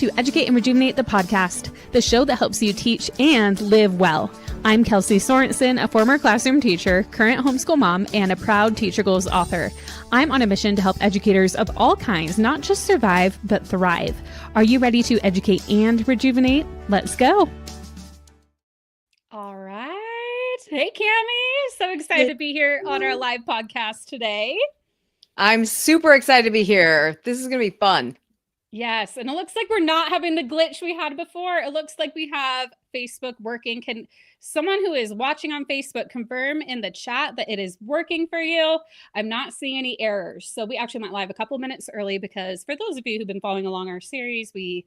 to Educate and Rejuvenate, the podcast, the show that helps you teach and live well. I'm Kelsey Sorensen, a former classroom teacher, current homeschool mom, and a proud Teacher Goals author. I'm on a mission to help educators of all kinds not just survive, but thrive. Are you ready to educate and rejuvenate? Let's go. All right. Hey, Kami. So excited to be here on our live podcast today. I'm super excited to be here. This is going to be fun. Yes, and it looks like we're not having the glitch we had before. It looks like we have Facebook working. Can someone who is watching on Facebook confirm in the chat that it is working for you? I'm not seeing any errors. So we actually went live a couple minutes early because for those of you who've been following along our series, we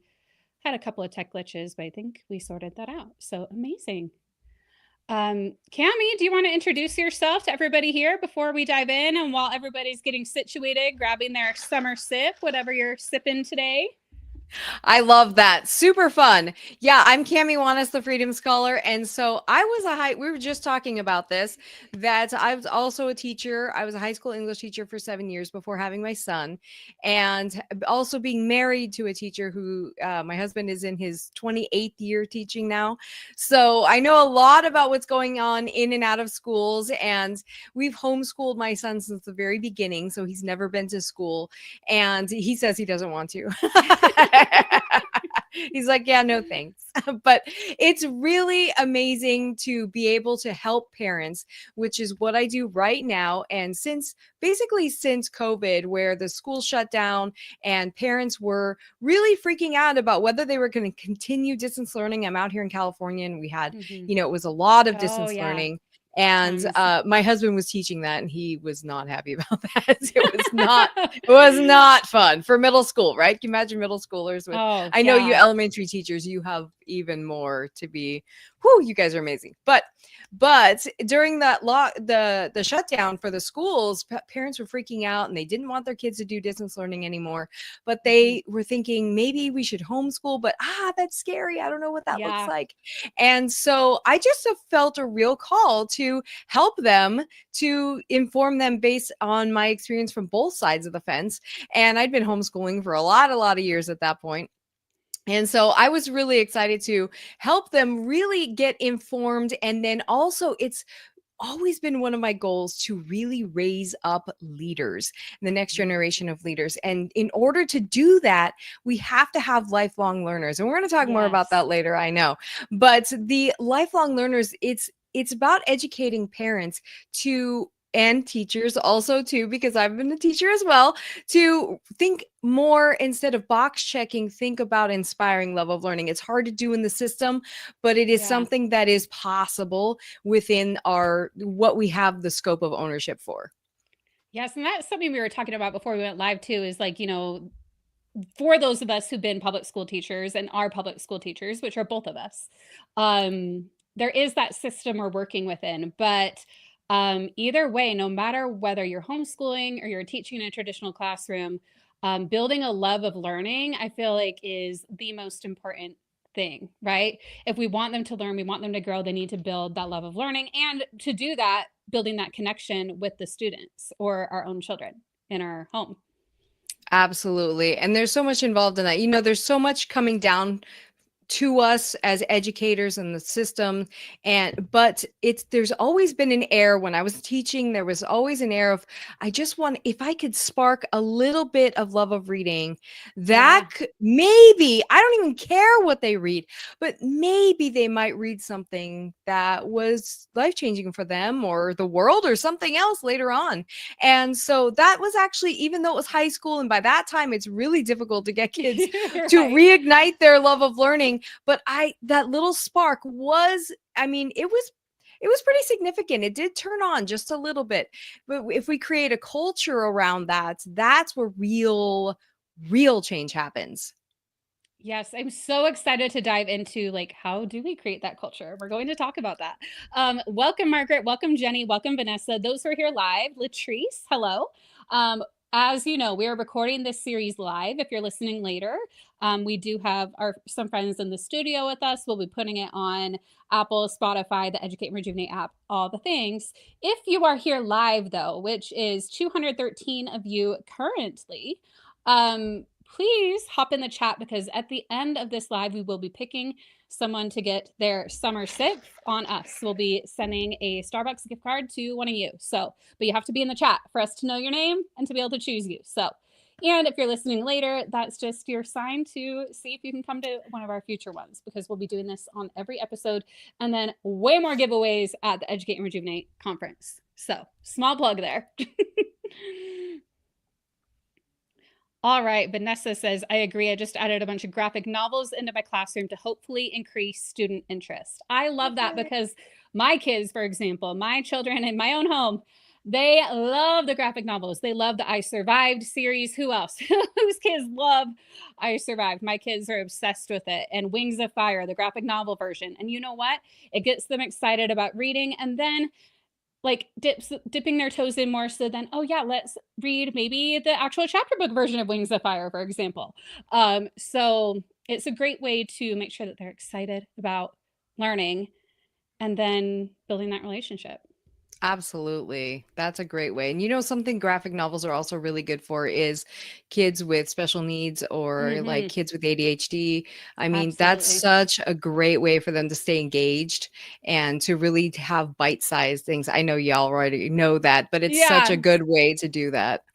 had a couple of tech glitches, but I think we sorted that out. So amazing. Kami, do you want to introduce yourself to everybody here before we dive in? And while everybody's getting situated, grabbing their summer sip, whatever you're sipping today. I love that. Super fun. Yeah, I'm Kami Wanous, the Freedom Scholar. And so we were just talking about this, that I was also a teacher. I was a high school English teacher for 7 years before having my son, and also being married to a teacher who my husband is in his 28th year teaching now. So I know a lot about what's going on in and out of schools, and we've homeschooled my son since the very beginning. So he's never been to school, and he says he doesn't want to. He's like, yeah, no thanks. But it's really amazing to be able to help parents, which is what I do right now. And since COVID, where the school shut down and parents were really freaking out about whether they were going to continue distance learning. I'm out here in California, and we had, it was a lot of distance learning. And my husband was teaching that, and he was not happy about that. It was not fun for middle school, right? Can you imagine middle schoolers with, I know you elementary teachers, you have even more to be, you guys are amazing. But during that the shutdown for the schools, parents were freaking out, and they didn't want their kids to do distance learning anymore. But they were thinking maybe we should homeschool, but that's scary. I don't know what that looks like. And so I just have felt a real call to help them, to inform them based on my experience from both sides of the fence. And I'd been homeschooling for a lot of years at that point. And so I was really excited to help them really get informed. And then also it's always been one of my goals to really raise up leaders, the next generation of leaders. And in order to do that, we have to have lifelong learners. And we're going to talk more about that later, I know. But the lifelong learners, it's about educating parents and teachers also too, because I've been a teacher as well, to think more instead of box checking, think about inspiring love of learning. It's hard to do in the system, but it is something that is possible within what we have the scope of ownership for. Yes. And that's something we were talking about before we went live too, is like, for those of us who've been public school teachers and are public school teachers, which are both of us, there is that system we're working within. But either way, no matter whether you're homeschooling or you're teaching in a traditional classroom, building a love of learning, I feel like is the most important thing, right? If we want them to learn, we want them to grow, they need to build that love of learning. And to do that, building that connection with the students or our own children in our home. Absolutely. And there's so much involved in that. There's so much coming down to us as educators in the system, but there's always been an air. When I was teaching, there was always an air of, if I could spark a little bit of love of reading, that maybe, I don't even care what they read, but maybe they might read something that was life-changing for them or the world or something else later on. And so that was actually, even though it was high school, and by that time it's really difficult to get kids to reignite their love of learning. But that little spark was, it was pretty significant. It did turn on just a little bit. But if we create a culture around that, that's where real change happens. Yes, I'm so excited to dive into how do we create that culture? We're going to talk about that. Welcome, Margaret. Welcome, Jenny. Welcome, Vanessa. Those who are here live, Latrice, hello. As you know, we are recording this series live. If you're listening later, we do have some friends in the studio with us. We'll be putting it on Apple, Spotify, the Educate and Rejuvenate app, all the things. If you are here live, though, which is 213 of you currently, please hop in the chat, because at the end of this live, we will be picking someone to get their summer 6th on us. We'll be sending a Starbucks gift card to one of you. So, but you have to be in the chat for us to know your name and to be able to choose you. So, and if you're listening later, that's just your sign to see if you can come to one of our future ones, because we'll be doing this on every episode, and then way more giveaways at the Educate and Rejuvenate conference. So, small plug there. All right, Vanessa says, I agree. I just added a bunch of graphic novels into my classroom to hopefully increase student interest. I love that, because my kids, for example, my children in my own home, they love the graphic novels. They love the I Survived series. Who else? Whose kids love I Survived? My kids are obsessed with it. And Wings of Fire, the graphic novel version. And you know what? It gets them excited about reading, and then like dipping their toes in more, so then, oh yeah, let's read maybe the actual chapter book version of Wings of Fire, for example. So it's a great way to make sure that they're excited about learning and then building that relationship. Absolutely. That's a great way. And you know, something graphic novels are also really good for is kids with special needs, or like kids with ADHD. I mean, that's Absolutely. such a great way for them to stay engaged and to really have bite-sized things. I know y'all already know that, but it's such a Yeah. good way to do that.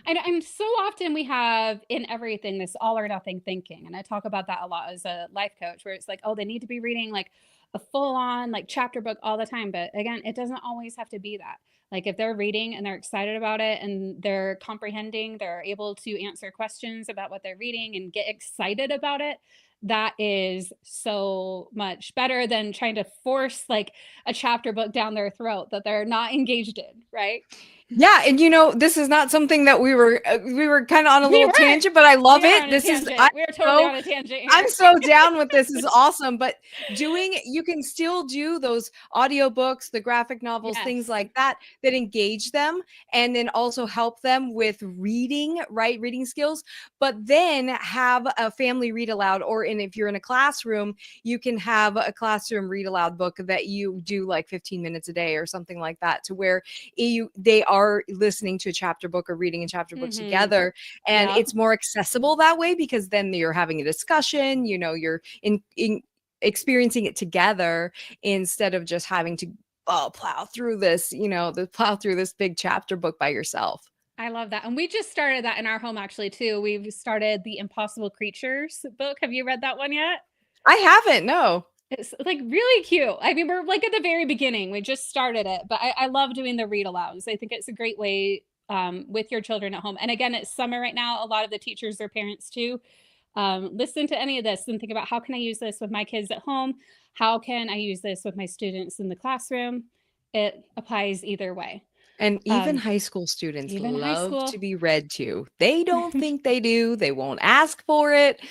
And so often we have in everything this all or nothing thinking. And I talk about that a lot as a life coach, where it's like, oh, they need to be reading like a full on like chapter book all the time. But again, it doesn't always have to be that. Like if they're reading and they're excited about it and they're comprehending, they're able to answer questions about what they're reading and get excited about it. That is so much better than trying to force like a chapter book down their throat that they're not engaged in, right? Yeah, and you know, this is not something that we were kind of on a We little weren't. tangent, but I love We are it. on a This is tangent. We are totally on a tangent here. I'm so down with this. Is awesome. But you can still do those audiobooks, the graphic novels, things Yes. like that, that engage them and then also help them with reading, right? Reading skills, but then have a family read aloud, if you're in a classroom, you can have a classroom read aloud book that you do like 15 minutes a day or something like that, to where they are listening to a chapter book or reading a chapter book together, and Yep. it's more accessible that way, because then you're having a discussion, you know, you're in experiencing it together, instead of just having to plow through this, plow through this big chapter book by yourself. I love that. And we just started that in our home actually too. We've started the Impossible Creatures book. Have you read that one yet? I haven't, no. It's like really cute. I mean, we're like at the very beginning. We just started it, but I love doing the read alouds. I think it's a great way with your children at home. And again, it's summer right now. A lot of the teachers are parents too. Listen to any of this and think about, how can I use this with my kids at home? How can I use this with my students in the classroom? It applies either way. And even high school students Even high love school. to be read to. They don't think they do. They won't ask for it,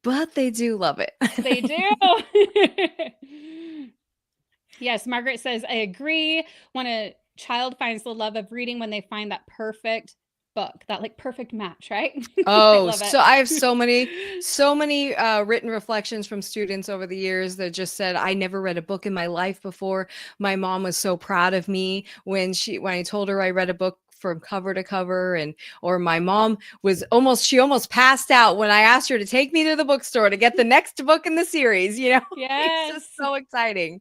but they do love it. They do. Yes, Margaret says, I agree. When a child finds the love of reading, when they find that perfect book, that like perfect match, right? Oh, Love it. so I have so many written reflections from students over the years that just said, I never read a book in my life before. My mom was so proud of me when I told her I read a book from cover to cover, or my mom was almost passed out when I asked her to take me to the bookstore to get the next book in the series, you know. Yes. It's just so exciting.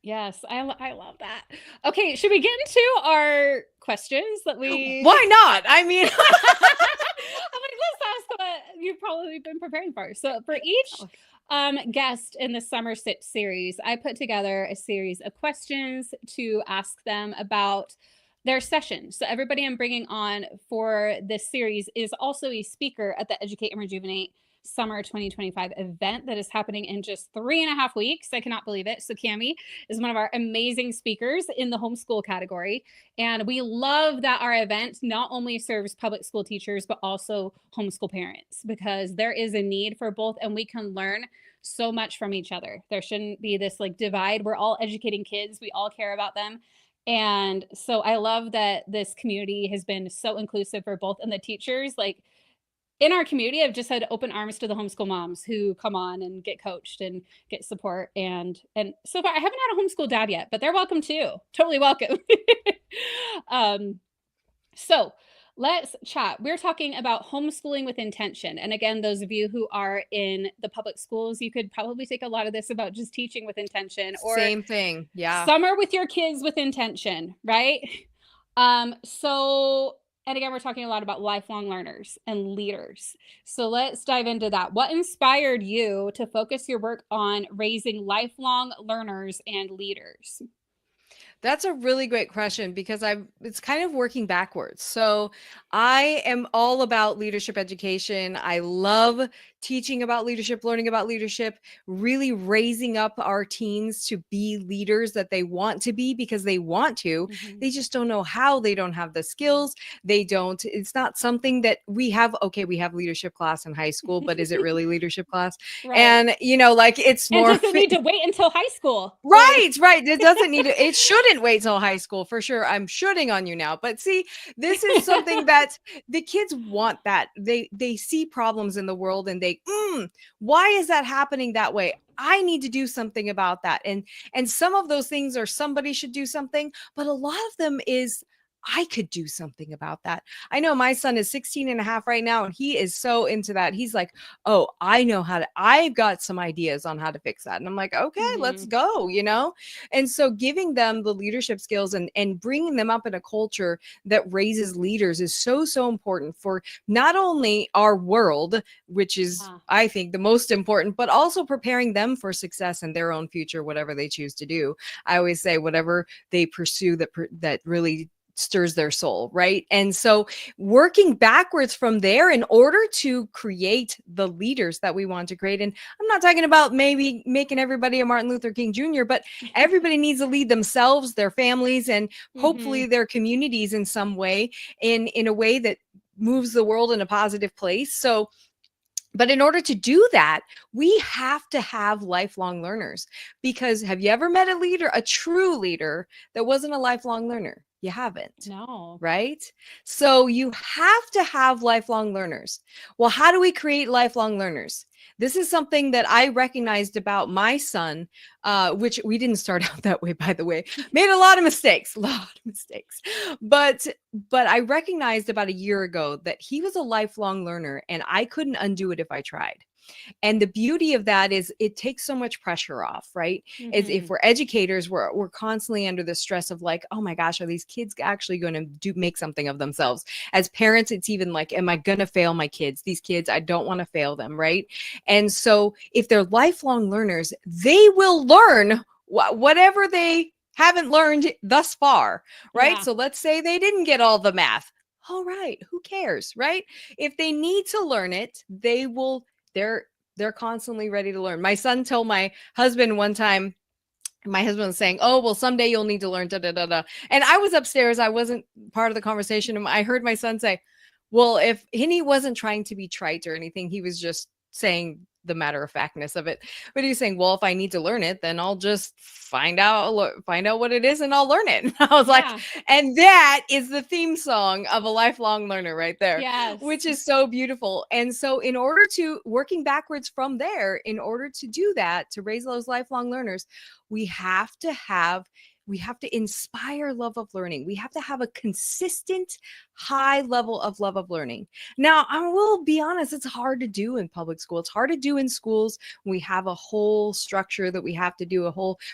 Yes, I love that. Okay, should we get into our questions that we Why not? I mean, I'm like, let's ask what you've probably been preparing for. So for each guest in the Summer Sit series, I put together a series of questions to ask them about their session. So everybody I'm bringing on for this series is also a speaker at the Educate and Rejuvenate Summer 2025 event that is happening in just 3.5 weeks. I cannot believe it. So Kami is one of our amazing speakers in the homeschool category. And we love that our event not only serves public school teachers, but also homeschool parents, because there is a need for both, and we can learn so much from each other. There shouldn't be this like divide. We're all educating kids. We all care about them. And so I love that this community has been so inclusive for both, and the teachers, like in our community, I've just had open arms to the homeschool moms who come on and get coached and get support. And so far I haven't had a homeschool dad yet, but they're welcome too. Totally welcome. So Let's chat. We're talking about homeschooling with intention. And again, those of you who are in the public schools, you could probably take a lot of this about just teaching with intention, or Same thing. Yeah. summer with your kids with intention, right? So, and again, we're talking a lot about lifelong learners and leaders. So let's dive into that. What inspired you to focus your work on raising lifelong learners and leaders? That's a really great question because it's kind of working backwards. So I am all about leadership education. I love teaching about leadership, learning about leadership, really raising up our teens to be leaders that they want to be because they want to. Mm-hmm. They just don't know how. They don't have the skills. It's not something that we have. Okay, we have leadership class in high school, but is it really leadership class? Right. And, like it's And more does it need to wait until high school? right, right. It doesn't need to, it shouldn't wait till high school for sure. I'm shooting on you now. But see, this is something that the kids want that. They see problems in the world and why is that happening that way? I need to do something about that. And some of those things are somebody should do something, but a lot of them is I could do something about that. I know my son is 16 and a half right now, and he is so into that. He's like, oh, I've got some ideas on how to fix that. And I'm like, okay, let's Mm-hmm. go. And so giving them the leadership skills and bringing them up in a culture that raises leaders is so, so important for not only our world, which is, I think, the most important, but also preparing them for success in their own future, whatever they choose to do. I always say, whatever they pursue that really stirs their soul, right? And so working backwards from there in order to create the leaders that we want to create. And I'm not talking about maybe making everybody a Martin Luther King Jr., but everybody needs to lead themselves, their families, and hopefully Mm-hmm. their communities in some way, in a way that moves the world in a positive place. So but in order to do that, we have to have lifelong learners, because have you ever met a true leader that wasn't a lifelong learner? You haven't, No. right? So you have to have lifelong learners. Well, how do we create lifelong learners? This is something that I recognized about my son, which we didn't start out that way, by the way. Made a lot of mistakes, But I recognized about a year ago that he was a lifelong learner and I couldn't undo it if I tried. And the beauty of that is it takes so much pressure off, right? As Mm-hmm. if we're educators, we're constantly under the stress of like, oh my gosh, are these kids actually going to make something of themselves? As parents, it's even like, am I going to fail my kids? These kids, I don't want to fail them, right? And so if they're lifelong learners, they will learn whatever they haven't learned thus far, right? Yeah. So let's say they didn't get all the math. All right, who cares, right? If they need to learn it, they're constantly ready to learn. My son told my husband one time, my husband was saying, oh, well, someday you'll need to learn da da da da. And I was upstairs, I wasn't part of the conversation, and I heard my son say, well, if he wasn't trying to be trite or anything, he was just saying the matter of factness of it. But he's saying, well, if I need to learn it, then I'll just find out what it is and I'll learn it. And I was like, Yeah. and that is the theme song of a lifelong learner right there, Yes. which is so beautiful. And so in order to working backwards from there, in order to do that, to raise those lifelong learners, we have to inspire love of learning. We have to have a consistent high level of love of learning. Now, I will be honest, it's hard to do in public school. It's hard to do in schools. We have a whole structure that we have to do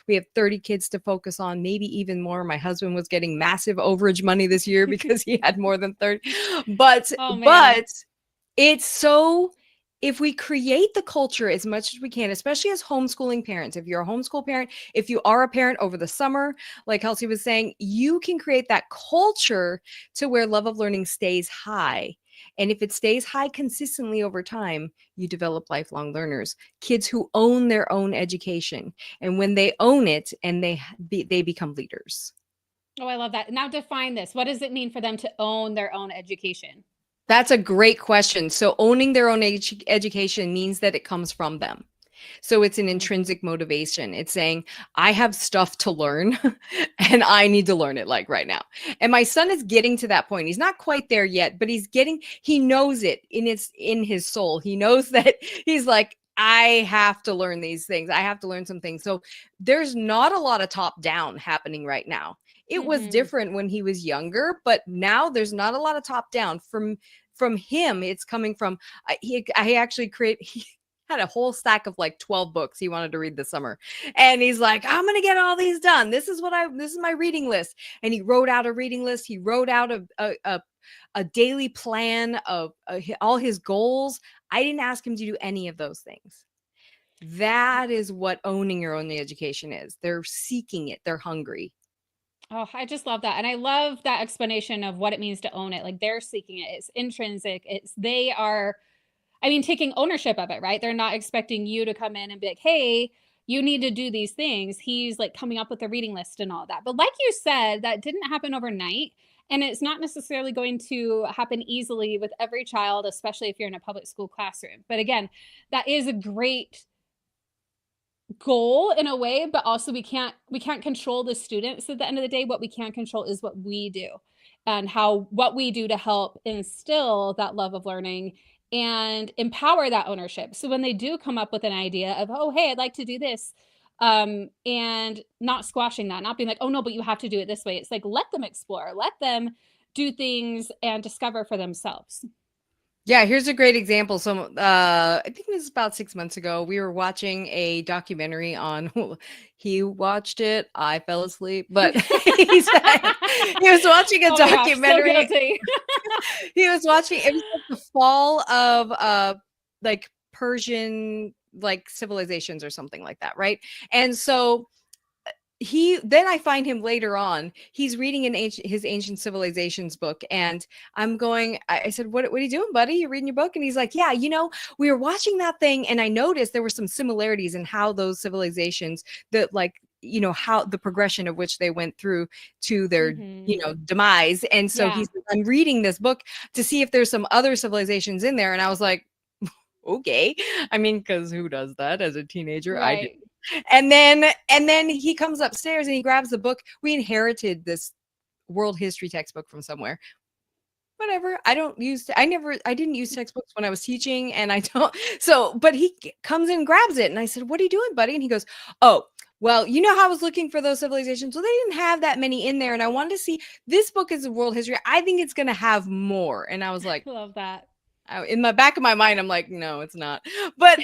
we have 30 kids to focus on, maybe even more. My husband was getting massive overage money this year because he had more than 30. But Oh man. but it's so if we create the culture as much as we can, especially as homeschooling parents, if you're a homeschool parent, if you are a parent over the summer, like Kelsey was saying, you can create that culture to where love of learning stays high. And if it stays high consistently over time, you develop lifelong learners, kids who own their own education. And when they own it and they become leaders. Oh, I love that. Now define this. What does it mean for them to own their own education? That's a great question. So owning their own education means that it comes from them. So it's an Mm-hmm. intrinsic motivation. It's saying, I have stuff to learn and I need to learn it like right now. And my son is getting to that point. He's not quite there yet, but he knows it in his soul. He knows that he's like, I have to learn these things. I have to learn some things. So there's not a lot of top down happening right now. It was Mhm. different when he was younger, but now there's not a lot of top down from him. It's coming from I actually create he had a whole stack of like 12 books he wanted to read this summer. And he's like, I'm going to get all these done. This is my reading list. And he wrote out a reading list. He wrote out a daily plan of all his goals. I didn't ask him to do any of those things. That is what owning your own education is. They're seeking it. They're hungry. Oh, I just love that. And I love that explanation of what it means to own it. Like they're seeking it. It's intrinsic. They are, I mean, taking ownership of it, right? They're not expecting you to come in and be like, hey, you need to do these things. He's like coming up with a reading list and all that. But like you said, that didn't happen overnight. And it's not necessarily going to happen easily with every child, especially if you're in a public school classroom. But again, that is a great goal in a way, but also we can't control the students at the end of the day. What we can control is what we do and what we do to help instill that love of learning and empower that ownership. So when they do come up with an idea of, oh, hey, I'd like to do this, and not squashing that, not being like, oh no, but you have to do it this way. It's like, let them explore, let them do things and discover for themselves. Yeah, here's a great example. So, I think it was about 6 months ago. We were watching a documentary on. He watched it. I fell asleep, but he said he was watching a Oh my gosh, so documentary. guilty. He was watching. It was like the fall of like Persian like civilizations or something like that, right? And so I find him later on, he's reading his ancient civilizations book, and I said, what are you doing, buddy? You reading your book? And he's like, yeah, we were watching that thing and I noticed there were some similarities in how those civilizations, that like, how the progression of which they went through to their Hmm. demise. And so Yeah, I'm reading this book to see if there's some other civilizations in there. And I was like, okay. I mean, because who does that as a teenager? I did. right. And then he comes upstairs and he grabs the book. We inherited this world history textbook from somewhere. Whatever. I didn't use textbooks when I was teaching, and I don't. So, but he comes in and grabs it, and I said, "What are you doing, buddy?" And he goes, "Oh, well, how I was looking for those civilizations. Well, they didn't have that many in there, and I wanted to see. This book is a world history. I think it's going to have more." And I was like, Love that. in the back of my mind, I'm like, no, it's not. But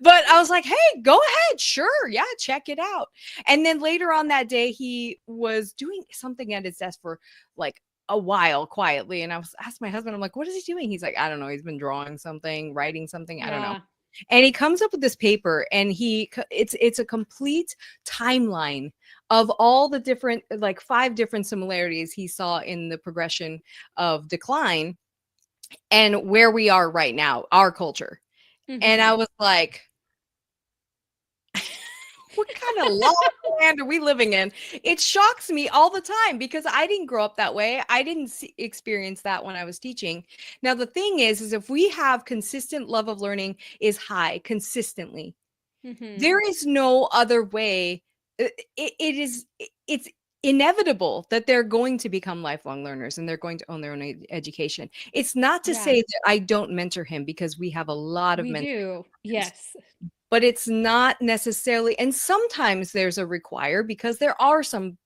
but I was like, hey, go ahead. Sure. Yeah, check it out. And then later on that day, he was doing something at his desk for like a while quietly. And I was asked my husband, I'm like, what is he doing? He's like, I don't know. He's been drawing something, writing something. I don't know. Yeah. And he comes up with this paper, and it's a complete timeline of all the different, like 5 different similarities he saw in the progression of decline and where we are right now, our culture. And I Hmm. was like, what kind of law land are we living in? It shocks me all the time because I didn't grow up that way. I didn't experience that when I was teaching. Now, the thing is if we have consistent love of learning is high consistently, Hmm. there is no other way. It's inevitable that they're going to become lifelong learners and they're going to own their own education. It's not to say Yes, that I don't mentor him, because we have a lot of we mentors, do. Yes. but it's not necessarily. And sometimes there's a require, because there are some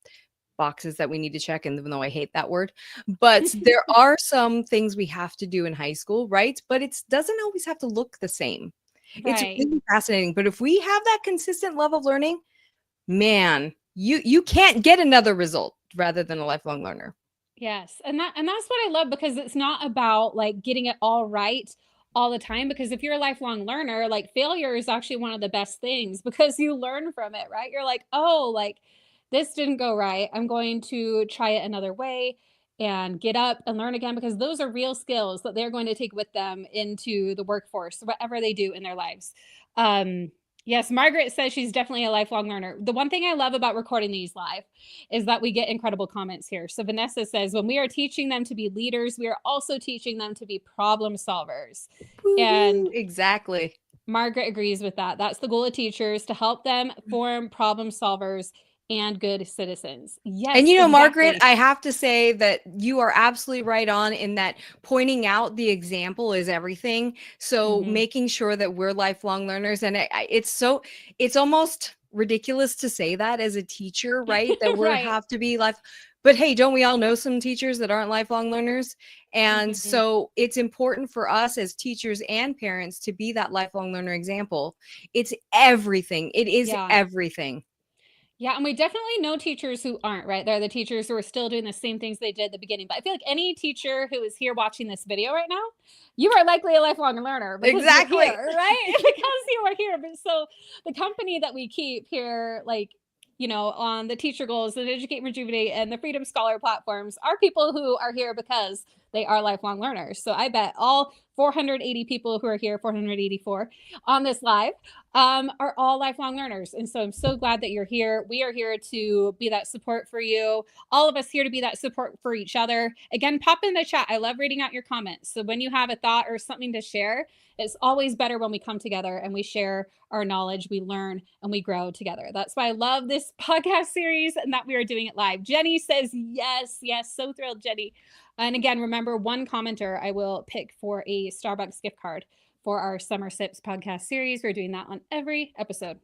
boxes that we need to check, and even though I hate that word, but there are some things we have to do in high school, right? But it doesn't always have to look the same. It's Right. really fascinating. But if we have that consistent love of learning, man, you can't get another result rather than a lifelong learner. Yes. And that's what I love, because it's not about like getting it all right all the time, because if you're a lifelong learner, like failure is actually one of the best things because you learn from it, right? You're like, "Oh, like this didn't go right. I'm going to try it another way and get up and learn again," because those are real skills that they're going to take with them into the workforce, whatever they do in their lives. Um Yes, Margaret says she's definitely a lifelong learner. The one thing I love about recording these live is that we get incredible comments here. So Vanessa says, when we are teaching them to be leaders, we are also teaching them to be problem solvers. Woo-hoo, And exactly. Margaret agrees with that. That's the goal of teachers, to help them form problem solvers and good citizens. And Yes, Margaret, exactly. I have to say that you are absolutely right on in that pointing out the example is everything. So Hmm. making sure that we're lifelong learners, and it's almost ridiculous to say that as a teacher, right? That we're Right. have to be life. But hey, don't we all know some teachers that aren't lifelong learners? And Mhm. so it's important for us as teachers and parents to be that lifelong learner example. It's everything. It is Yeah. everything. Yeah, and we definitely know teachers who aren't, right? They're the teachers who are still doing the same things they did at the beginning. But I feel like any teacher who is here watching this video right now, you are likely a lifelong learner because you're Exactly. here, right? Because you are here. But so the company that we keep here, like, on the teacher goals, the Educate Rejuvenate, and the Freedom Scholar platforms are people who are here because they are lifelong learners. So I bet all 480 people who are here, 484 on this live, are all lifelong learners. And so I'm so glad that you're here. We are here to be that support for you. All of us here to be that support for each other. Again, pop in the chat. I love reading out your comments. So when you have a thought or something to share, it's always better when we come together and we share our knowledge, we learn, and we grow together. That's why I love this podcast series and that we are doing it live. Jenny says, yes, yes. So thrilled, Jenny. And again, remember, one commenter I will pick for a Starbucks gift card for our Summer Sips podcast series. We're doing that on every episode.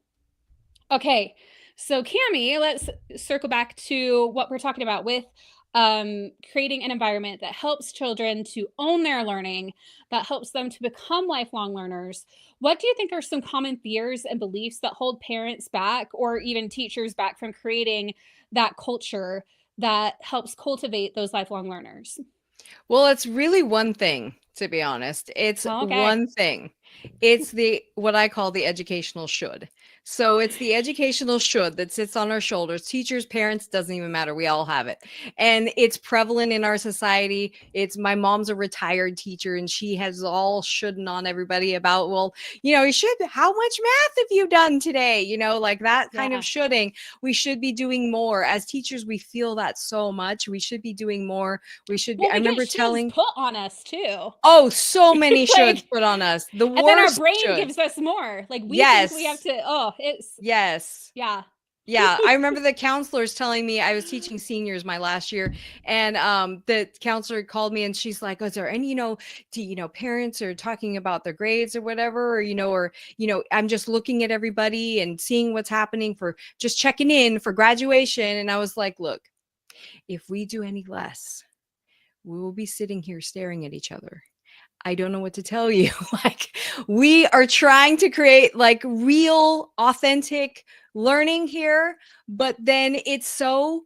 Okay, so Kami, let's circle back to what we're talking about with creating an environment that helps children to own their learning, that helps them to become lifelong learners. What do you think are some common fears and beliefs that hold parents back or even teachers back from creating that culture that helps cultivate those lifelong learners? Well, it's really one thing, to be honest. It's Oh, okay. one thing. It's the what I call the educational should. So it's the educational should that sits on our shoulders. Teachers, parents, doesn't even matter. We all have it. And it's prevalent in our society. It's my mom's a retired teacher and she has all shouldn't on everybody about, well, you should, how much math have you done today? Like that kind of Yeah. shoulding. We should be doing more. As teachers, we feel that so much. We should be doing more. We should be. Well, I we get remember shoulds telling, put on us too. oh, so many shoulds Like, put on us. The and then our worst brain shoulds. gives us more. Like we think we have Yes. to, oh, it's, Yes. yeah. Yeah, I remember the counselors telling me I was teaching seniors my last year, and the counselor called me and she's like, "Oh, is there any, parents are talking about their grades or whatever, I'm just looking at everybody and seeing what's happening for just checking in for graduation." And I was like, "Look, if we do any less, we will be sitting here staring at each other. I don't know what to tell you." Like, we are trying to create like real, authentic learning here, but then it's so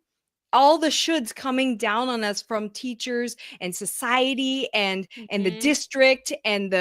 all the shoulds coming down on us from teachers and society and the Mhm. district and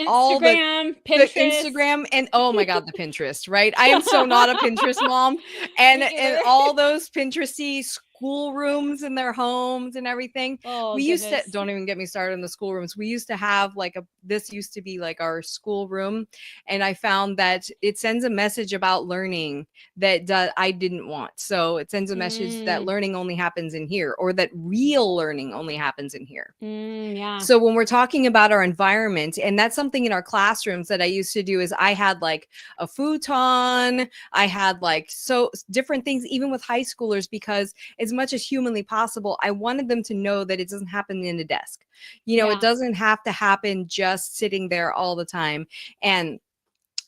all Instagram, the Pinterest. Instagram and oh my god, the Pinterest, right? I am so not a Pinterest mom. And Me either. all those Pinteresty school rooms in their homes and everything. Oh, We used to goodness. don't even get me started on the schoolrooms. We used to have like this used to be like our school room, and I found that it sends a message about learning that I didn't want. So it sends a message that Mm, learning only happens in here, or that real learning only happens in here. yeah. So when we're talking about our environment, and that's something in our classrooms that I used to do, is I had like a futon, I had like so different things, even with high schoolers, because as much as humanly possible, I wanted them to know that it doesn't happen in a desk. It Yeah. doesn't have to happen just sitting there all the time. And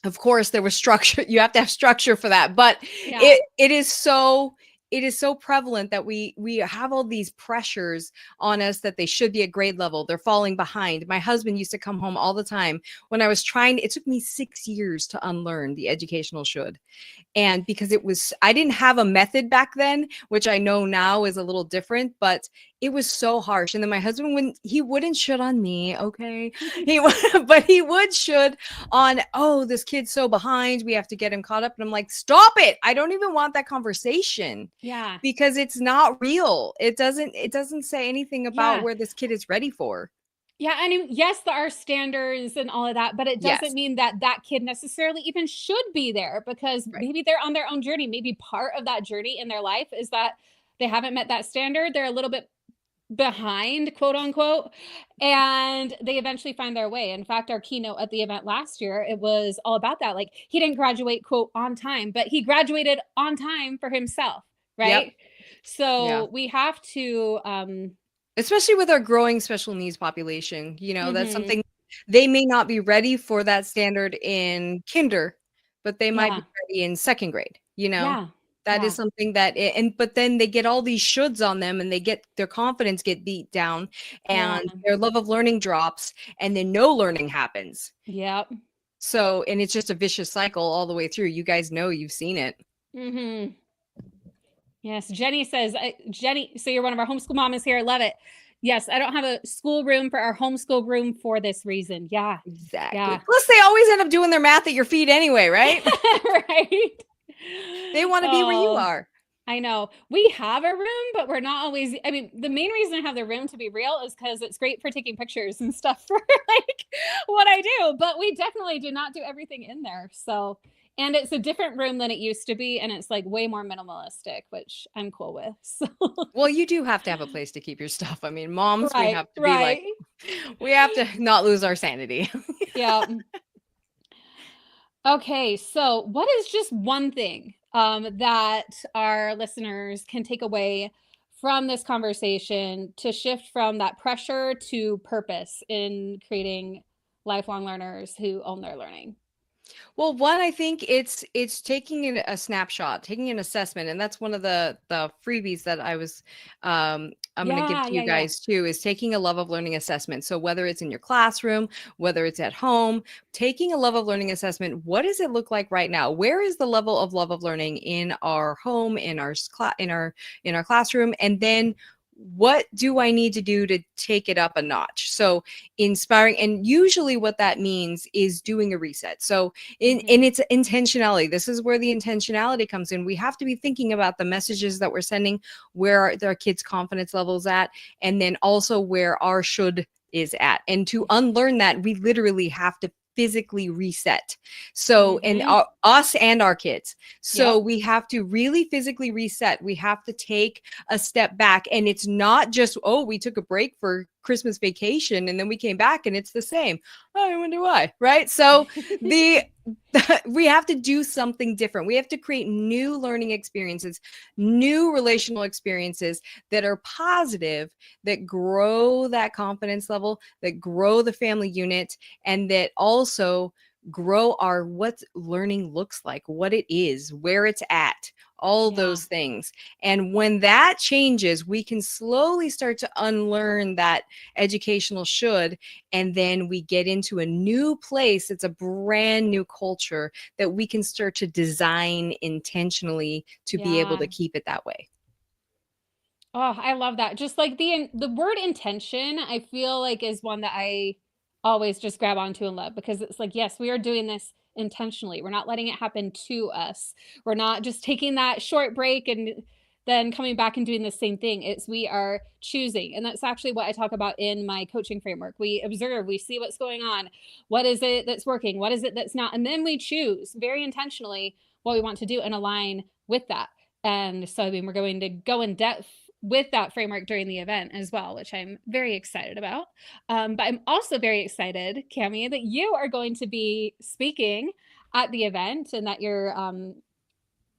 of course there was structure. You have to have structure for that, but Yeah. it is so prevalent that we have all these pressures on us that they should be at grade level. They're falling behind. My husband used to come home all the time when I was trying. It took me 6 years to unlearn the educational should. And because I didn't have a method back then, which I know now is a little different, but it was so harsh. And then my husband, when he wouldn't should on me, okay, but he would should on, oh, this kid's so behind, we have to get him caught up. And I'm like, stop it. I don't even want that conversation, Yeah. because it's not real. It doesn't say anything about Yeah. where this kid is ready for. Yeah, I mean, yes, there are standards and all of that, but it doesn't Yes. mean that that kid necessarily even should be there because Right. maybe they're on their own journey. Maybe part of that journey in their life is that they haven't met that standard. They're a little bit behind, quote unquote, and they eventually find their way. In fact, our keynote at the event last year, it was all about that. Like he didn't graduate, quote, on time, but he graduated on time for himself, Yep. right? Yeah. So we have to Especially with our growing special needs population, that's mhm, something they may not be ready for that standard in kinder, but they might be Yeah. ready in second grade, you know? Yeah. That is Yeah. something that and but then they get all these shoulds on them and they get their confidence get beat down Yeah. and their love of learning drops and then no learning happens. Yep. So, and it's just a vicious cycle all the way through. You guys know, you've seen it. Mm-hmm. Yes. Jenny says, Jenny, so you're one of our homeschool mamas here. I love it. Yes. I don't have a school room for our homeschool room for this reason. Yeah. Exactly. Yeah. Plus, they always end up doing their math at your feet anyway, right? Right. They want to be where you Oh, are. I know. We have a room, but we're not always. I mean, the main reason I have the room, to be real, is because it's great for taking pictures and stuff for like what I do. But we definitely do not do everything in there. So, and it's a different room than it used to be, and it's like way more minimalistic, which I'm cool with. So, Well, you do have to have a place to keep your stuff. I mean, moms, we right, have to be like, right, we have to not lose our sanity. yeah. Okay, so what is just one thing that our listeners can take away from this conversation to shift from that pressure to purpose in creating lifelong learners who own their learning? Well, one, I think it's taking a snapshot, taking an assessment, and that's one of the freebies that I'm going to give Yeah, to yeah, you yeah, guys too, is taking a love of learning assessment. So whether it's in your classroom, whether it's at home, taking a love of learning assessment, what does it look like right now? Where is the level of love of learning in our home, in our in our classroom, and then what do I need to do to take it up a notch? So inspiring, and usually what that means is doing a reset. So in hmm its intentionality, this is where the intentionality comes in. We have to be thinking about the messages that we're sending, where are our kids' confidence levels at, and then also where our should is at. And to unlearn that, we literally have to physically reset. So, and hmm us and our kids. So Yep. we have to really physically reset. We have to take a step back. And it's not just, oh, we took a break for Christmas vacation and then we came back and it's the same. Oh, I wonder why. Right. So the we have to do something different. We have to create new learning experiences, new relational experiences that are positive, that grow that confidence level, that grow the family unit, and that also grow our what learning looks like, what it is, where it's at, all Yeah. those things. And when that changes, we can slowly start to unlearn that educational should, and then we get into a new place. It's a brand new culture that we can start to design intentionally to be able Yeah. to keep it that way. Oh, I love that. Just like the word intention, I feel like is one that I always just grab onto and love, because it's like, yes, we are doing this intentionally. We're not letting it happen to us. We're not just taking that short break and then coming back and doing the same thing. It's we are choosing. And that's actually what I talk about in my coaching framework. We observe, we see what's going on. What is it that's working? What is it that's not? And then we choose very intentionally what we want to do and align with that. And so, I mean, we're going to go in depth with that framework during the event as well, which I'm very excited about. But I'm also very excited, Kami, that you are going to be speaking at the event and that you're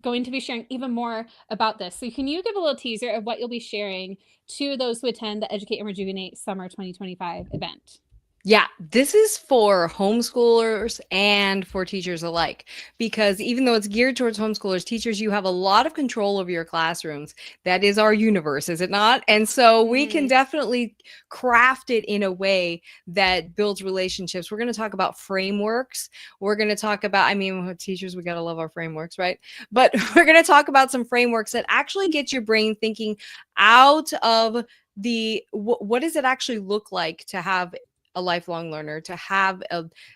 going to be sharing even more about this. So, can you give a little teaser of what you'll be sharing to those who attend the Educate and Rejuvenate Summer 2025 event? Yeah, this is for homeschoolers and for teachers alike, because even though it's geared towards homeschoolers, teachers, you have a lot of control over your classrooms. That is our universe, is it not? And so we can Mm-hmm. definitely craft it in a way that builds relationships. We're going to talk about frameworks. We're going to talk about, I mean, teachers, we got to love our frameworks, right? But we're going to talk about some frameworks that actually get your brain thinking out of the what does it actually look like to have a lifelong learner, to have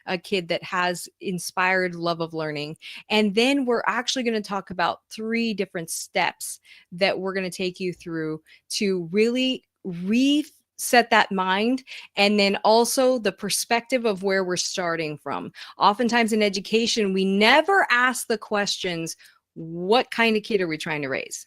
a kid that has inspired love of learning. And then we're actually going to talk about 3 different steps that we're going to take you through to really reset that mind, and then also the perspective of where we're starting from. Oftentimes in education, we never ask the questions, what kind of kid are we trying to raise?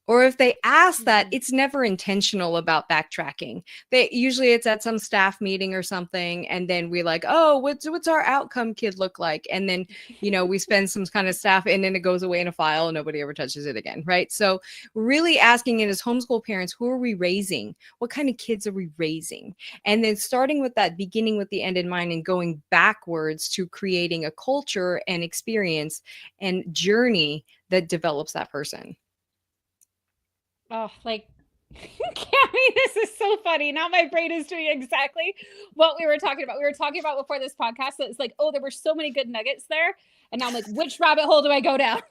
Or if they ask that, Mhm. it's never intentional about backtracking. They usually it's at some staff meeting or something, and then we like, oh, what's our outcome kid look like? And then we spend some kind of staff, and then it goes away in a file, and nobody ever touches it again, right? So really asking it as homeschool parents, who are we raising? What kind of kids are we raising? And then starting with that, beginning with the end in mind, and going backwards to creating a culture and experience and journey that develops that person. Oh, like, Cammy, this is so funny. Now my brain is doing exactly what we were talking about. We were talking about before this podcast that it's like, oh, there were so many good nuggets there. And now I'm like, which rabbit hole do I go down?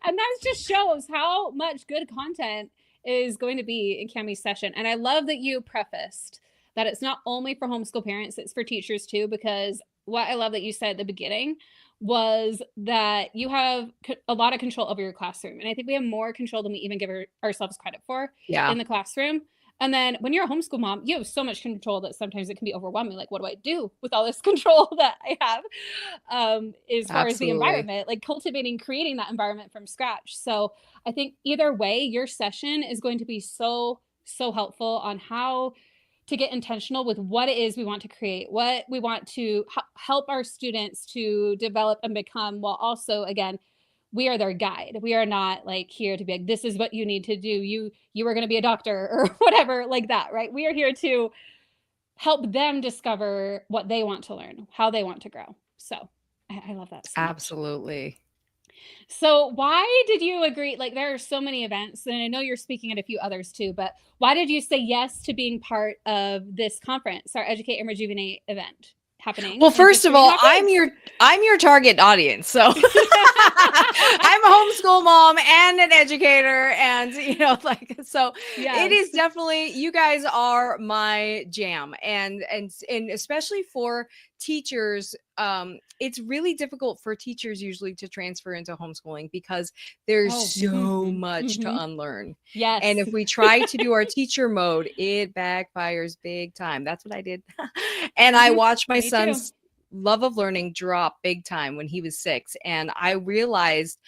And that just shows how much good content is going to be in Cammy's session. And I love that you prefaced that it's not only for homeschool parents, it's for teachers too, because what I love that you said at the beginning was that you have a lot of control over your classroom. And I think we have more control than we even give ourselves credit for Yeah, in the classroom. And then when you're a homeschool mom, you have so much control that sometimes it can be overwhelming. Like, what do I do with all this control that I have? As far as the absolutely. environment, like cultivating, creating that environment from scratch. So I think either way, your session is going to be so, so helpful on how to get intentional with what it is we want to create, what we want to help our students to develop and become, while also, again, we are their guide. We are not like here to be like, this is what you need to do. You are going to be a doctor or whatever like that, right? We are here to help them discover what they want to learn, how they want to grow. So I love that so much. Absolutely. So why did you agree? Like there are so many events, and I know you're speaking at a few others too, but why did you say yes to being part of this conference, our Educate and Rejuvenate event happening Well, in first just of three and a all, half I'm weeks? your target audience. So I'm a homeschool mom and an educator, and like, so it Yes. is definitely, you guys are my jam. And especially for teachers, it's really difficult for teachers usually to transfer into homeschooling because there's Oh, so mm-hmm, much mm-hmm. to unlearn. And Yes. if we try to do our teacher mode, it backfires big time. That's what I did. And I Mm-hmm. watched my Me too. son's love of learning drop big time when he was 6, and I realized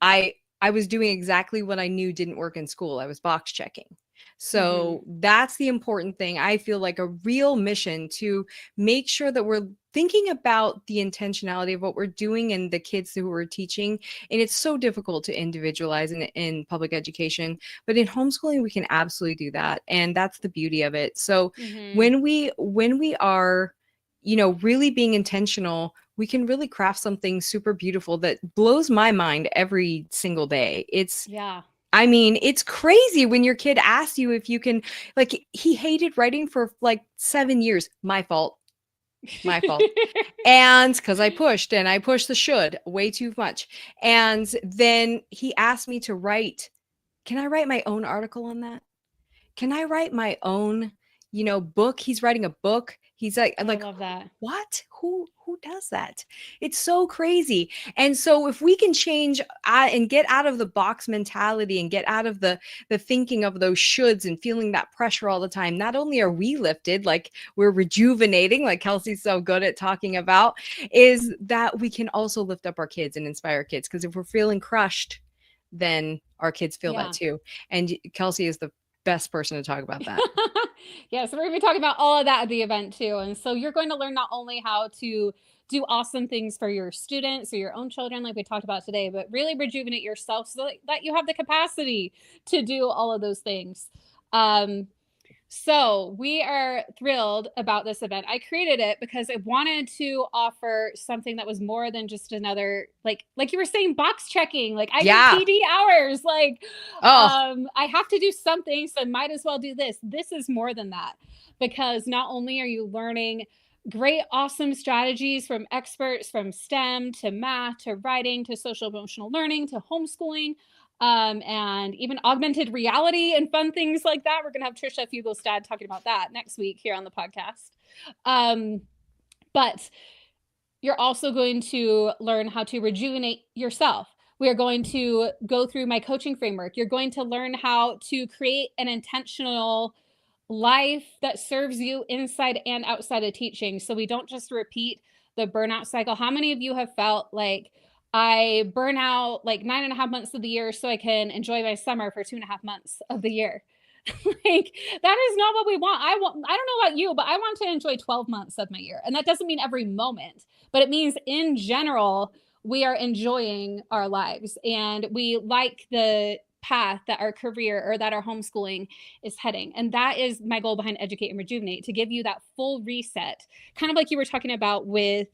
I was doing exactly what I knew didn't work in school. I was box checking. Mm-hmm. So that's the important thing. I feel like a real mission to make sure that we're thinking about the intentionality of what we're doing and the kids who we're teaching. And it's so difficult to individualize in public education, but in homeschooling we can absolutely do that. And that's the beauty of it. So Mm-hmm. when we are really being intentional, we can really craft something super beautiful that blows my mind every single day. Yeah. I mean, it's crazy when your kid asks you if you can, like, he hated writing for like 7 years. My fault. My fault. And because I pushed the should way too much. And then he asked me to write, can I write my own article on that? Can I write my own, book? He's writing a book. He's like, I'm Oh, I like, love that. what? Who does that? It's so crazy. And so if we can change and get out of the box mentality and get out of the thinking of those shoulds and feeling that pressure all the time, not only are we lifted, like we're rejuvenating, like Kelsey's so good at talking about, is that we can also lift up our kids and inspire kids. Because if we're feeling crushed, then our kids feel that Yeah. too. And Kelsey is the best person to talk about that. Yeah, so we're going to be talking about all of that at the event too. And so you're going to learn not only how to do awesome things for your students or your own children, like we talked about today, but really rejuvenate yourself so that you have the capacity to do all of those things. Um, so we are thrilled about this event. I created it because I wanted to offer something that was more than just another, like you were saying, box checking. Like I do Yeah. PD hours. Like Oh, I have to do something, so I might as well do this. This is more than that because not only are you learning great, awesome strategies from experts from STEM to math to writing to social emotional learning to homeschooling, and even augmented reality and fun things like that. We're going to have Trisha Fugelstad talking about that next week here on the podcast. Um, but you're also going to learn how to rejuvenate yourself. We are going to go through my coaching framework. You're going to learn how to create an intentional life that serves you inside and outside of teaching. So we don't just repeat the burnout cycle. How many of you have felt like, I burn out like 9.5 months of the year so I can enjoy my summer for 2.5 months of the year. Like, that is not what we want. I don't know about you, but I want to enjoy 12 months of my year. And that doesn't mean every moment, but it means in general, we are enjoying our lives and we like the path that our career or that our homeschooling is heading. And that is my goal behind Educate and Rejuvenate, to give you that full reset, kind of like you were talking about with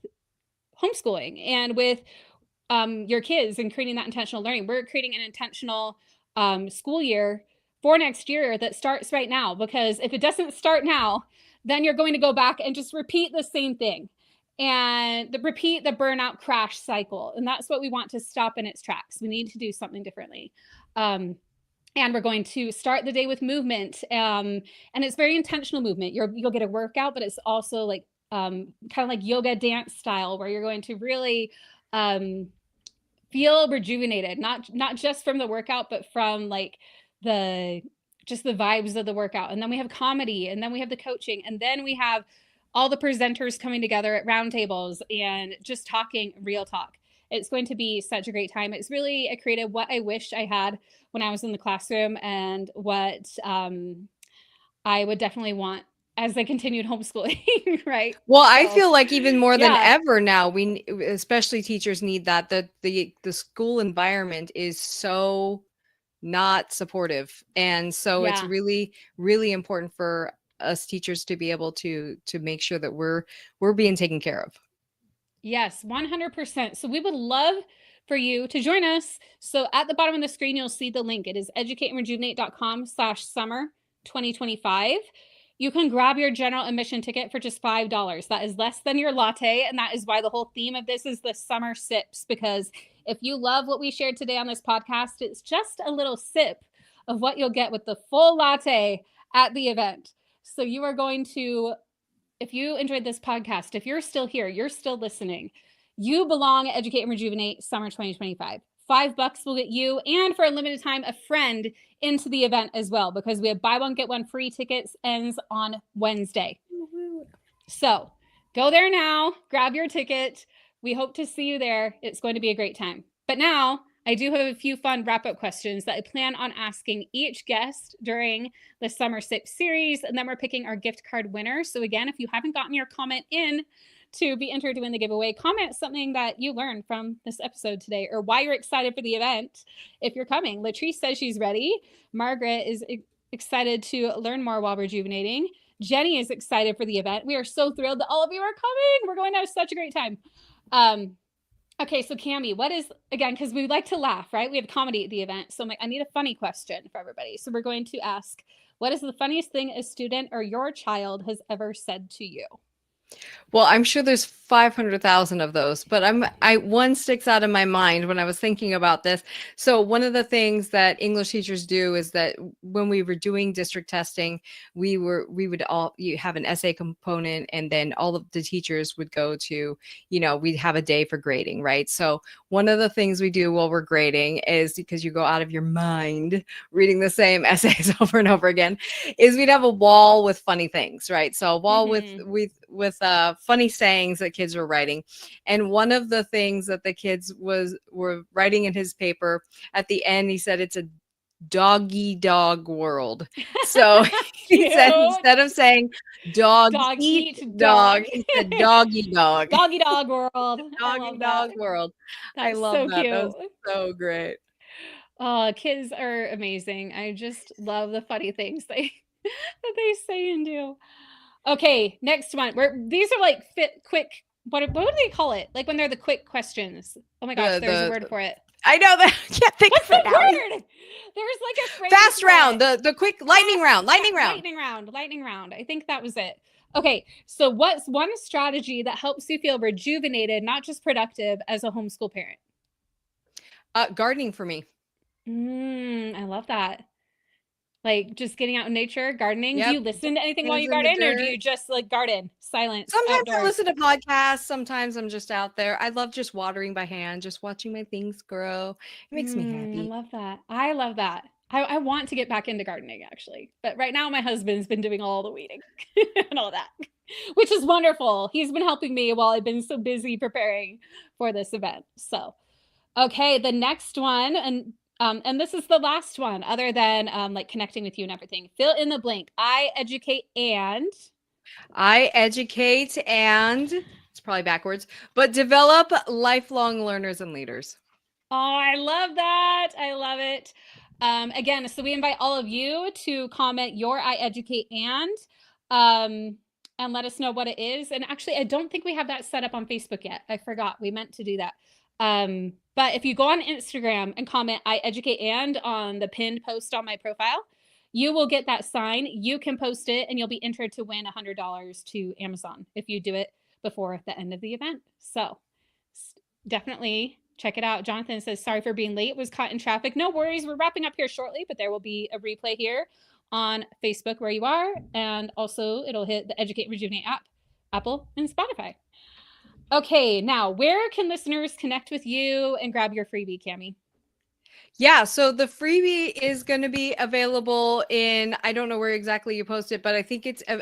homeschooling and with your kids and creating that intentional learning. We're creating an intentional school year for next year that starts right now, because if it doesn't start now, then you're going to go back and just repeat the same thing and repeat the burnout crash cycle. And that's what we want to stop in its tracks. We need to do something differently. And we're going to start the day with movement. And it's very intentional movement. You'll get a workout, but it's also like kind of like yoga dance style, where you're going to really feel rejuvenated, not just from the workout, but from like the just the vibes of the workout. And then we have comedy, and then we have the coaching, and then we have all the presenters coming together at roundtables and just talking real talk. It's going to be such a great time. It's really created what I wish I had when I was in the classroom, and what I would definitely want as I continued homeschooling, right? Well, I So, feel like even more than yeah, ever now, especially teachers need that. The school environment is so not supportive. And so it's yeah. really, really important for us teachers to be able to make sure that we're being taken care of. Yes, 100%. So we would love for you to join us. So at the bottom of the screen, you'll see the link. It is educateandrejuvenate.com/summer 2025. You can grab your general admission ticket for just $5. That is less than your latte. And that is why the whole theme of this is the summer sips, because if you love what we shared today on this podcast, it's just a little sip of what you'll get with the full latte at the event. So you are going to, if you enjoyed this podcast, if you're still here, you're still listening, you belong at Educate and Rejuvenate Summer 2025. $5 will get you, and for a limited time, a friend into the event as well, because we have buy one, get one free tickets, ends on Wednesday. So go there now, grab your ticket. We hope to see you there. It's going to be a great time. But now I do have a few fun wrap up questions that I plan on asking each guest during the Summer Sip series. And then we're picking our gift card winner. So again, if you haven't gotten your comment in to be entered to win the giveaway, comment something that you learned from this episode today, or why you're excited for the event if you're coming. Latrice says she's ready. Margaret is excited to learn more while rejuvenating. Jenny is excited for the event. We are so thrilled that all of you are coming. We're going to have such a great time. Okay, so Kami, what is, again, because we like to laugh, right? We have comedy at the event. So I'm like, I need a funny question for everybody. So we're going to ask, what is the funniest thing a student or your child has ever said to you? Well, I'm sure there's 500,000 of those, but one sticks out in my mind when I was thinking about this. So one of the things that English teachers do is that when we were doing district testing, you have an essay component, and then all of the teachers would go to, we'd have a day for grading, right? So one of the things we do while we're grading is, because you go out of your mind reading the same essays over and over again, is we'd have a wall with funny things, right? So a wall with funny sayings that kids were writing. And one of the things that the kids were writing in his paper, at the end, he said, it's a doggy dog world. So he said, instead of saying dog eat dog, he said doggy dog. Doggy dog world. Doggy dog world. That's I love so that. cute. That was so great. Oh, kids are amazing. I just love the funny things that they say and do. Okay, next one. These are like quick. What do they call it? Like when they're the quick questions. Oh my gosh, there's a word for it. I know that. I can't think What's of it the now. word? There's like a phrase. Fast round. The quick lightning round. Lightning round. I think that was it. Okay, so what's one strategy that helps you feel rejuvenated, not just productive, as a homeschool parent? Gardening for me. I love that. Like just getting out in nature, gardening. Yep. Do you listen to anything while you garden, or do you just like garden, silence? Sometimes outdoors? I listen to podcasts. Sometimes I'm just out there. I love just watering by hand, just watching my things grow. It makes me happy. I love that. I want to get back into gardening, actually. But right now, my husband's been doing all the weeding and all that, which is wonderful. He's been helping me while I've been so busy preparing for this event. So Okay, the next one, and this is the last one, other than like connecting with you and everything. Fill in the blank. I educate and I educate and it's probably backwards, but develop lifelong learners and leaders. oh, I love that. I love it. Again, so we invite all of you to comment your I educate um, and let us know what it is. And actually, I don't think we have that set up on Facebook yet. I forgot. We meant to do that. But if you go on Instagram and comment I educate and on the pinned post on my profile, you will get that sign. You can post it and you'll be entered to win $100 to Amazon if you do it before the end of the event. So definitely check it out. Jonathan says, sorry for being late. Was caught in traffic. No worries. We're wrapping up here shortly, but there will be a replay here on Facebook where you are. And also it'll hit the Educate Rejuvenate app, Apple and Spotify. Okay, now where can listeners connect with you and grab your freebie, Kami? Yeah, so the freebie is going to be available in, I don't know where exactly you post it, but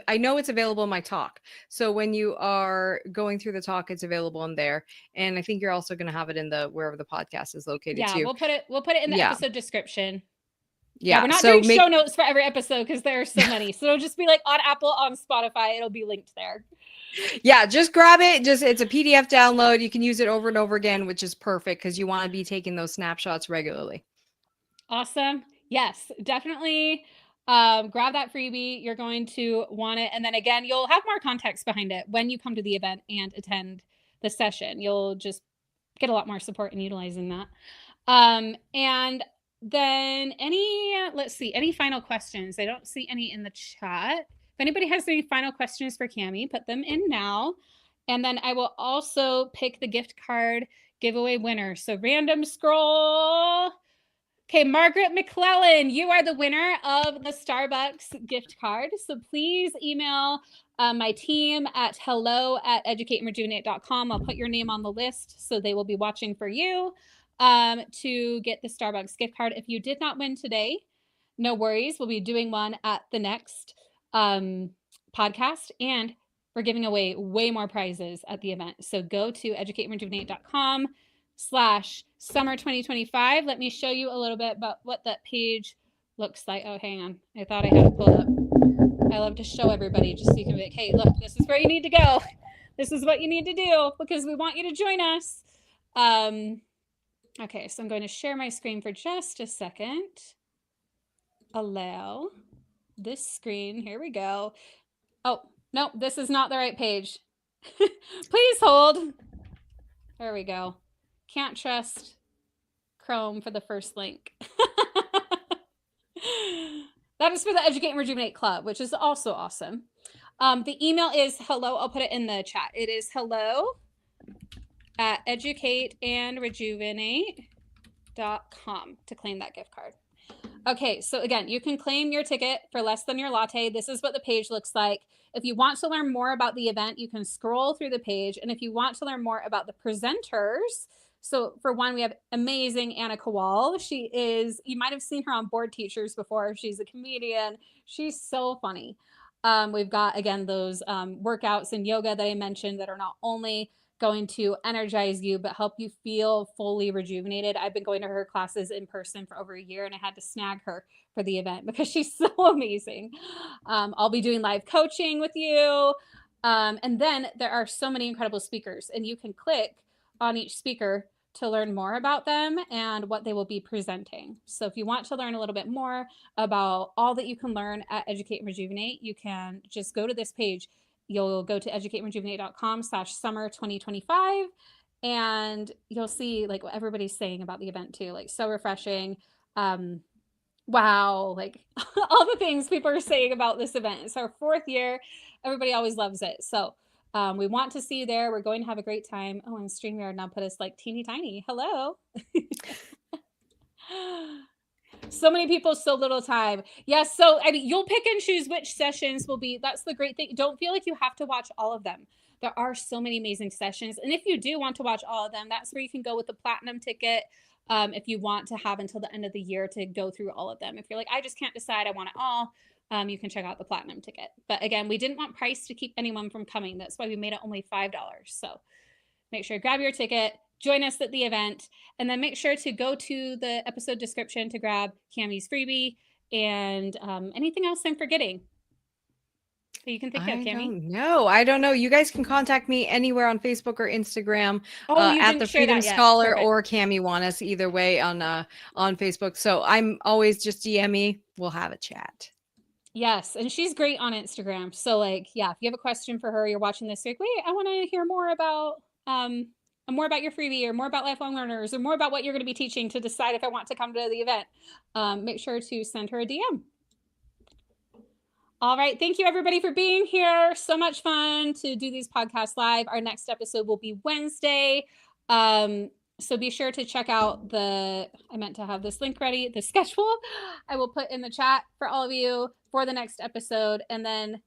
I know it's available in my talk. So when you are going through the talk, it's available in there. And I think you're also going to have it in wherever the podcast is located Yeah, too. we'll put it in the Yeah. episode description. Yeah, Yeah. we're not So doing show notes for every episode because there are so many. So it'll just be like on Apple, on Spotify, it'll be linked there. Yeah, just grab it. It's a PDF download. You can use it over and over again, which is perfect because you want to be taking those snapshots regularly. Awesome. Yes, definitely grab that freebie. You're going to want it. And then again, you'll have more context behind it when you come to the event and attend the session. You'll just get a lot more support in utilizing that. And then any final questions? I don't see any in the chat. If anybody has any final questions for Kami, put them in now. And then I will also pick the gift card giveaway winner. So random scroll. Okay, Margaret McClellan, you are the winner of the Starbucks gift card. So please email my team at hello@educateandrejuvenate.com. I'll put your name on the list so they will be watching for you to get the Starbucks gift card. If you did not win today, no worries. We'll be doing one at the next podcast, and we're giving away way more prizes at the event. So go to educateandrejuvenate.com/summer 2025. Let me show you a little bit about what that page looks like. Oh, hang on. I thought I had it pulled up. I love to show everybody just so you can be like, hey, look, this is where you need to go. This is what you need to do because we want you to join us. Okay, so I'm going to share my screen for just a second. Allow this screen. Here we go. Oh, no, this is not the right page. Please hold. There we go. Can't trust Chrome for the first link. That is for the Educate and Rejuvenate Club, which is also awesome. The email is hello. I'll put it in the chat. It is hello@educateandrejuvenate.com to claim that gift card. Okay, so again, you can claim your ticket for less than your latte. This is what the page looks like. If you want to learn more about the event, you can scroll through the page. And if you want to learn more about the presenters, so for one, we have amazing Anna Kowal. You might have seen her on Board Teachers before. She's a comedian. She's so funny. We've got, again, those workouts and yoga that I mentioned that are not only going to energize you, but help you feel fully rejuvenated. I've been going to her classes in person for over a year, and I had to snag her for the event because she's so amazing. I'll be doing live coaching with you. And then there are so many incredible speakers, and you can click on each speaker to learn more about them and what they will be presenting. So if you want to learn a little bit more about all that you can learn at Educate and Rejuvenate, you can just go to this page. You'll go to educateandrejuvenate.com/summer 2025, and you'll see like what everybody's saying about the event too. Like, so refreshing. Wow, like all the things people are saying about this event. It's our 4th year. Everybody always loves it. So we want to see you there. We're going to have a great time. Oh, and StreamYard now put us like teeny tiny. Hello. So many people, so little time. Yes. So, I mean, you'll pick and choose which sessions will be. That's the great thing. Don't feel like you have to watch all of them. There are so many amazing sessions. And if you do want to watch all of them, that's where you can go with the platinum ticket. If you want to have until the end of the year to go through all of them. If you're like, I just can't decide, I want it all, you can check out the platinum ticket. But again, we didn't want price to keep anyone from coming. That's why we made it only $5. So make sure you grab your ticket, join us at the event, and then make sure to go to the episode description to grab Kami's freebie and anything else I'm forgetting that you can think of, Kami. I don't know. You guys can contact me anywhere on Facebook or Instagram at the Freedom Scholar or Kami Wanous, either way on Facebook. So I'm always just DM me. We'll have a chat. Yes, and she's great on Instagram. So like, yeah, if you have a question for her, you're watching this, like, wait, I want to hear more about your freebie or more about lifelong learners or more about what you're going to be teaching to decide if I want to come to the event. Make sure to send her a DM. All right. Thank you, everybody, for being here. So much fun to do these podcasts live. Our next episode will be Wednesday. So be sure to check out I meant to have this link ready, the schedule I will put in the chat for all of you for the next episode. And then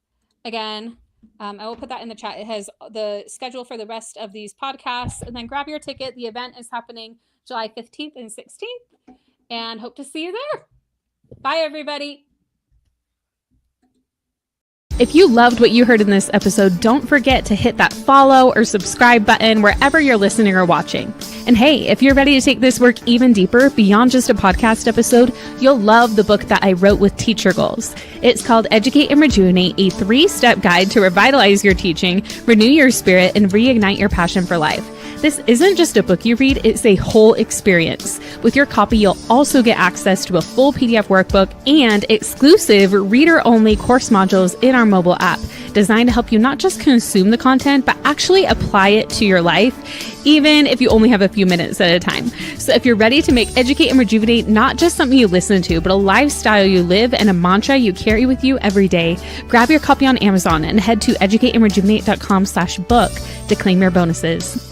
again, I will put that in the chat. It has the schedule for the rest of these podcasts. And then grab your ticket. The event is happening July 15th and 16th. And hope to see you there. Bye, everybody. If you loved what you heard in this episode, don't forget to hit that follow or subscribe button wherever you're listening or watching. And hey, if you're ready to take this work even deeper beyond just a podcast episode, you'll love the book that I wrote with teacher goals. It's called Educate and Rejuvenate, a 3-step guide to revitalize your teaching, renew your spirit, and reignite your passion for life. This isn't just a book you read, it's a whole experience. With your copy, you'll also get access to a full PDF workbook and exclusive reader-only course modules in our mobile app, designed to help you not just consume the content, but actually apply it to your life, even if you only have a few minutes at a time. So if you're ready to make Educate and Rejuvenate not just something you listen to, but a lifestyle you live and a mantra you carry with you every day, grab your copy on Amazon and head to educateandrejuvenate.com/book to claim your bonuses.